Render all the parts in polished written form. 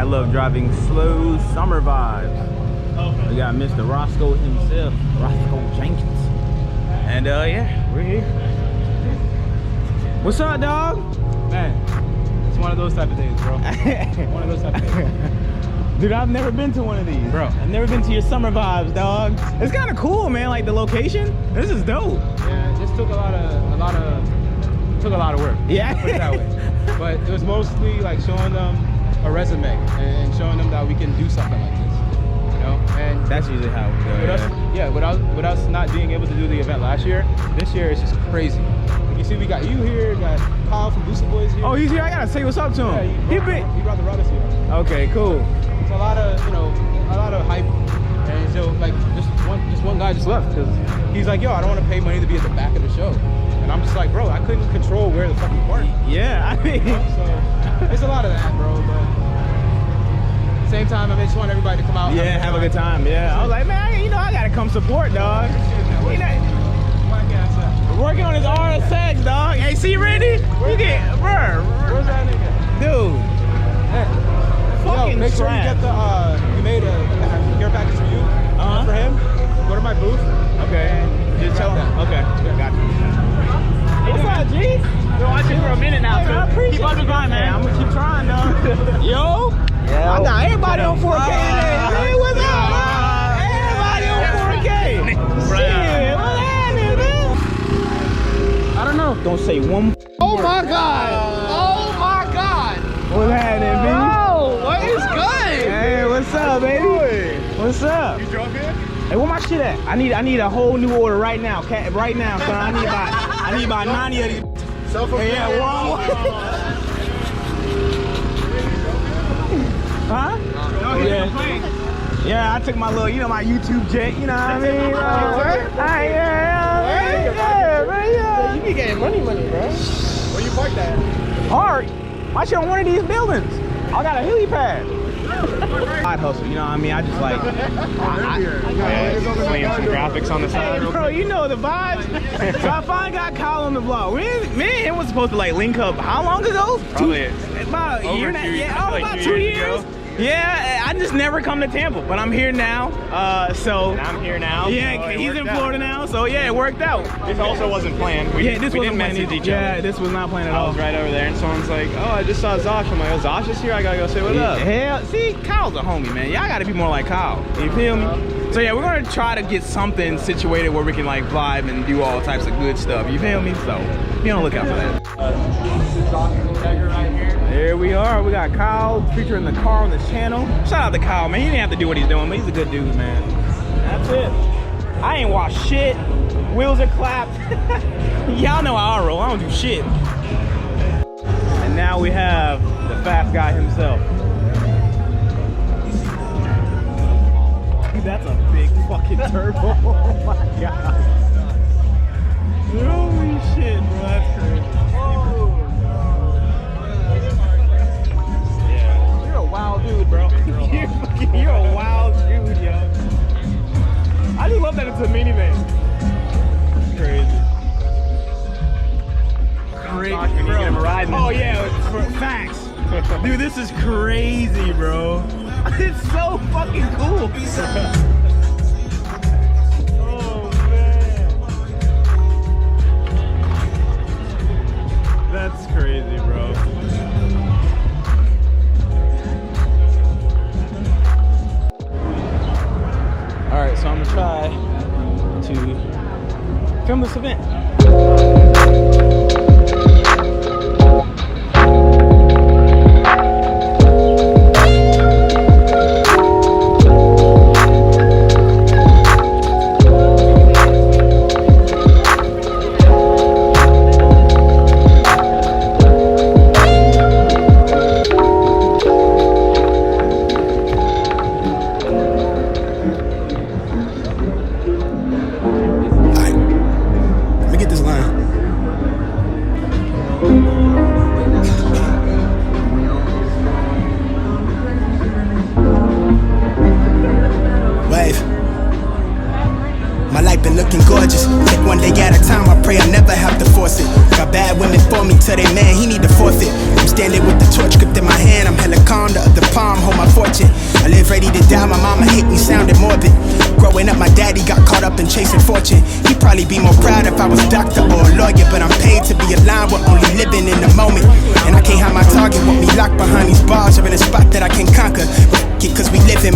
love driving slow summer vibes. We got Mr. Roscoe himself, Roscoe Jenkins. And yeah, we're here. What's up, dog? Man, it's one of those type of days, bro. One of those type of days. Dude, I've never been to one of these. Bro. I've never been to your summer vibes, dog. It's kind of cool, man, like the location. This is dope. Yeah, it just took a lot of work. Yeah. Put it that way. But it was mostly like showing them a resume and showing them that we can do something like this. You know? And That's usually how we go. With us not being able to do the event last year, this year it's just crazy. Like you see, we got you here, we got Kyle from Booster Boys here. Oh, he's here. I gotta say what's up to him. Yeah, he brought the runners here. Okay, cool. It's a lot of, a lot of hype. And so like just one guy just left because he's like, yo, I don't want to pay money to be at the back of the show. And I'm just like, bro, I couldn't control where the fuck you park. Yeah, I mean. So it's a lot of that, bro. But at the same time, I just want everybody to come out. Yeah, have a good time. Yeah, I was like, man, I gotta come support, dog. We're working on his RSX, dog. Hey, see, Randy? You get, bro. Where's that nigga? Dude. Hey. Fucking make sure you get the, you made a care package for you, for him. Go to my booth. Okay. Just tell him. Okay. Got you. What's up, G? Been watching for a minute now, hey, man, I appreciate keep on the grind, man. I'm gonna keep trying, dog. Yo. Yeah. I got everybody on 4K today. Hey, what's up, man? Everybody on 4K. Shit, what's happening, man? I don't know. Don't say one. Oh my God! Oh my God! What's happening, B? Oh, what is good? Hey, what's up, baby? What's up? You drove here? Hey, where my shit at? I need a whole new order right now, right now, son. I need about 90 of these. Hey, yeah, wrong. Huh? No, yeah. Yeah, I took my little, my YouTube jet. You know what I mean? Yeah. You be getting money, bro. Where you parked at? Hard. I shit on one of these buildings. I got a heli pad. Side hustle, you know what I mean? I just like Playing some graphics on the side. Hey, bro, you know the vibes. So I finally got Kyle on the vlog. Me and him was supposed to like link up how long ago? Probably about a year and a half. Yeah, like about 2 2 years years. ago. Yeah, I just never come to Tampa, but I'm here now. And I'm here now. Yeah, so he's in Florida now, so yeah, it worked out. This also wasn't planned. We didn't message each other. Yeah, this was not planned at I all. was right over there, and someone's like, "Oh, I just saw Zosh." I'm like, "Oh, Zosh is here. I gotta go say what up." Hell, see, Kyle's a homie, man. Y'all gotta be more like Kyle. You feel me? So yeah, we're gonna try to get something situated where we can like vibe and do all types of good stuff. You feel me? So be on the lookout for that. This is Zosh Integra right here. There we are. We got Kyle featuring the car on the channel. Shout out to Kyle, man. He didn't have to do what he's doing, but he's a good dude, man. That's it. I ain't washed shit. Wheels are clapped. Y'all know how I roll. I don't do shit. And now we have the fast guy himself. That's a big fucking turbo. Oh my god. Holy shit, bro. That's crazy. You're a wild dude, bro. You're a wild dude, yo. I just love that it's a minivan. Crazy. Zosh, we need to get him a ride. Oh yeah, for facts. Dude, this is crazy, bro. It's so fucking cool. Oh man. That's crazy, bro. Alright, so I'm gonna try to film this event. realign, we're only living in the moment. And I can't hide my target, want me locked behind these bars, or in a spot that I can conquer. But it cause we live in.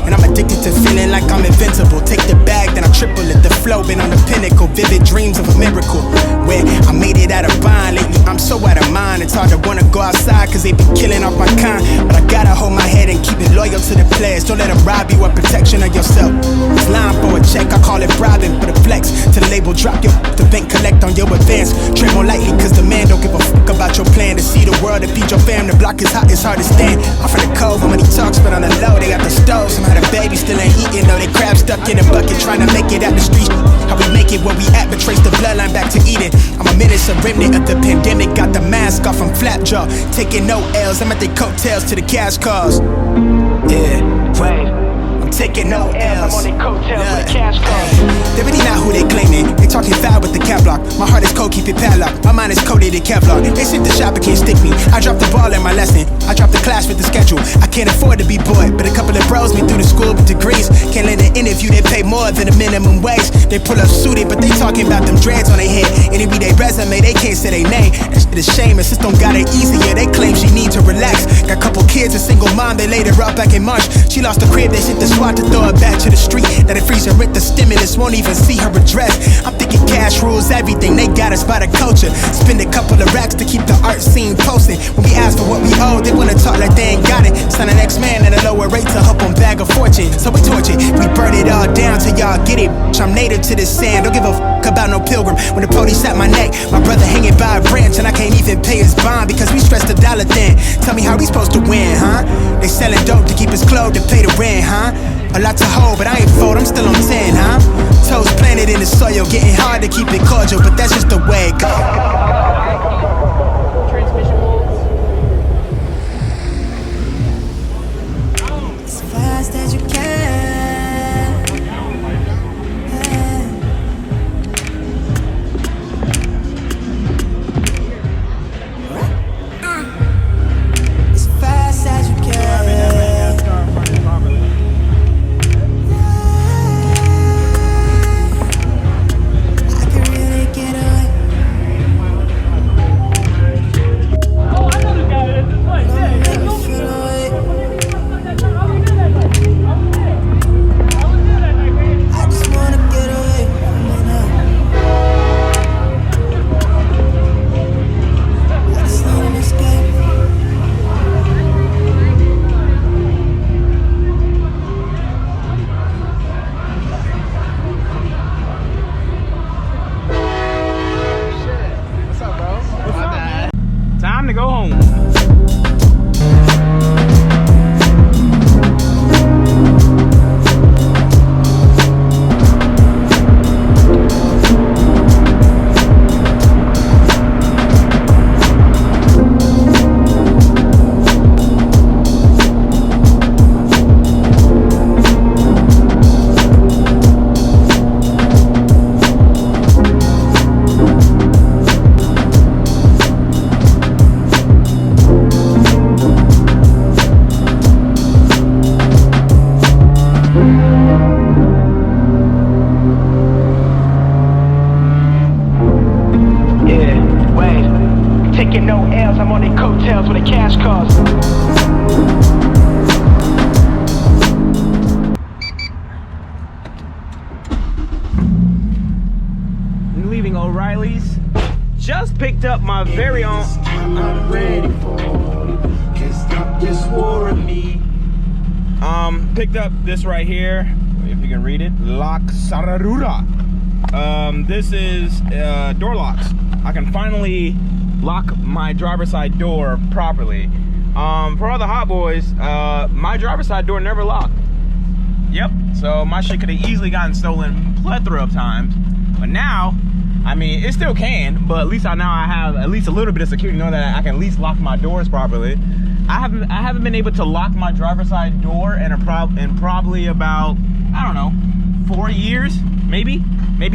And I'm addicted to feeling like I'm invincible. Take the bag, then I triple it. The flow been on the pinnacle. Vivid dreams of a miracle. Where I made it out of bind. Lately I'm so out of mind. It's hard to wanna go outside cause they be killing off my kind. But I gotta hold my head and keep it loyal to the players. Don't let them rob you of protection of yourself. It's lying for a check, I call it bribing. For the flex, to the label drop your the bank collect on your advance. Tread more lightly cause the man don't give a fuck about your plan. To see the world, to feed your fam. The block is hot, it's hard to stand. I'm from the cove, how many talks, but on the low they got the stove. Somehow the baby still ain't eating, though they crab stuck in a bucket trying to make it out the street. How we make it where we at, but trace the bloodline back to Eden. I'm a menace, a remnant of the pandemic. Got the mask off, I'm flapjaw, taking no L's. I'm at the coattails to the cash cars. Yeah, I'm taking no L's. I'm on the coattails to the cash cars. They really not who they claiming. They talking foul with the cap lock. My heart is cold, keep it padlocked. My mind is coated in Kevlar. They sent the shop, it can't stick me. I dropped the ball in my lesson. I dropped the class with the schedule. I can't afford to be bored, but a couple of bros me through the school with degrees. Can't let an interview, they pay more than the minimum wage. They pull up suited, but they talking about them dreads on their head. And they read their resume, they can't say their name. That shit is shame, and system got it easier. They claim she need to relax. Got a couple kids, a single mom, they laid her up back in March. She lost the crib, they sent the SWAT to throw her back to the street. That it freeze her rent, the stimulus won't even see her address. I'm thinking cash rules everything, they got us by the culture. Spend a couple of racks to keep the art scene posting. When we ask for what we owe, they wanna talk like they ain't got it. Sign an X-Man at a lower rate to help them bag a fortune. So we torch it, we burn it all down till y'all get it. I'm native to this sand, don't give a fuck about no pilgrim. When the police at my neck, my brother hanging by a branch, and I can't even pay his bond because we stressed the dollar thin. Tell me how we supposed to win, huh? They selling dope to keep us clothed to pay the rent, huh? A lot to hold, but I ain't fold, I'm still on 10, huh? Toes planted in the soil, getting hard to keep it cordial, but that's just the way it goes. Transmission holds. As fast as you can. As fast as you can. I can really get away. Oh, I know this guy. It's this way. Make me feel away. I just wanna get away from it now. I just need an escape. What's up, bro? Time to go home. Yeah, wait. Taking no L's, I'm on their coattails with the cash cars. Leaving O'Reilly's. Just picked up my very own. I'm ready for can't stop this war of me. Picked up this right here, if you can read it, Lock Sararura. This is door locks. I can finally lock my driver's side door properly. For all the hot boys, my driver's side door never locked. Yep, so my shit could have easily gotten stolen plethora of times. But now, I mean, it still can, but at least now I have at least a little bit of security, know that I can at least lock my doors properly. I haven't been able to lock my driver's side door in probably about, I don't know, 4 years, maybe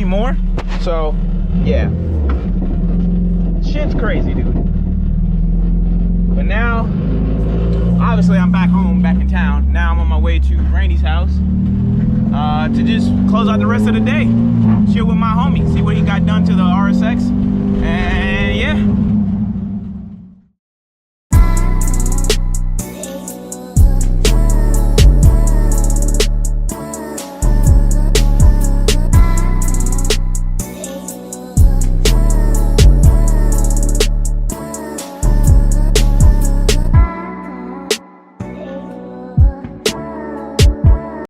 more. So yeah, shit's crazy, dude. But now, obviously I'm back home, back in town. Now I'm on my way to Randy's house to just close out the rest of the day, chill with my homie, see what he got done to the RSX.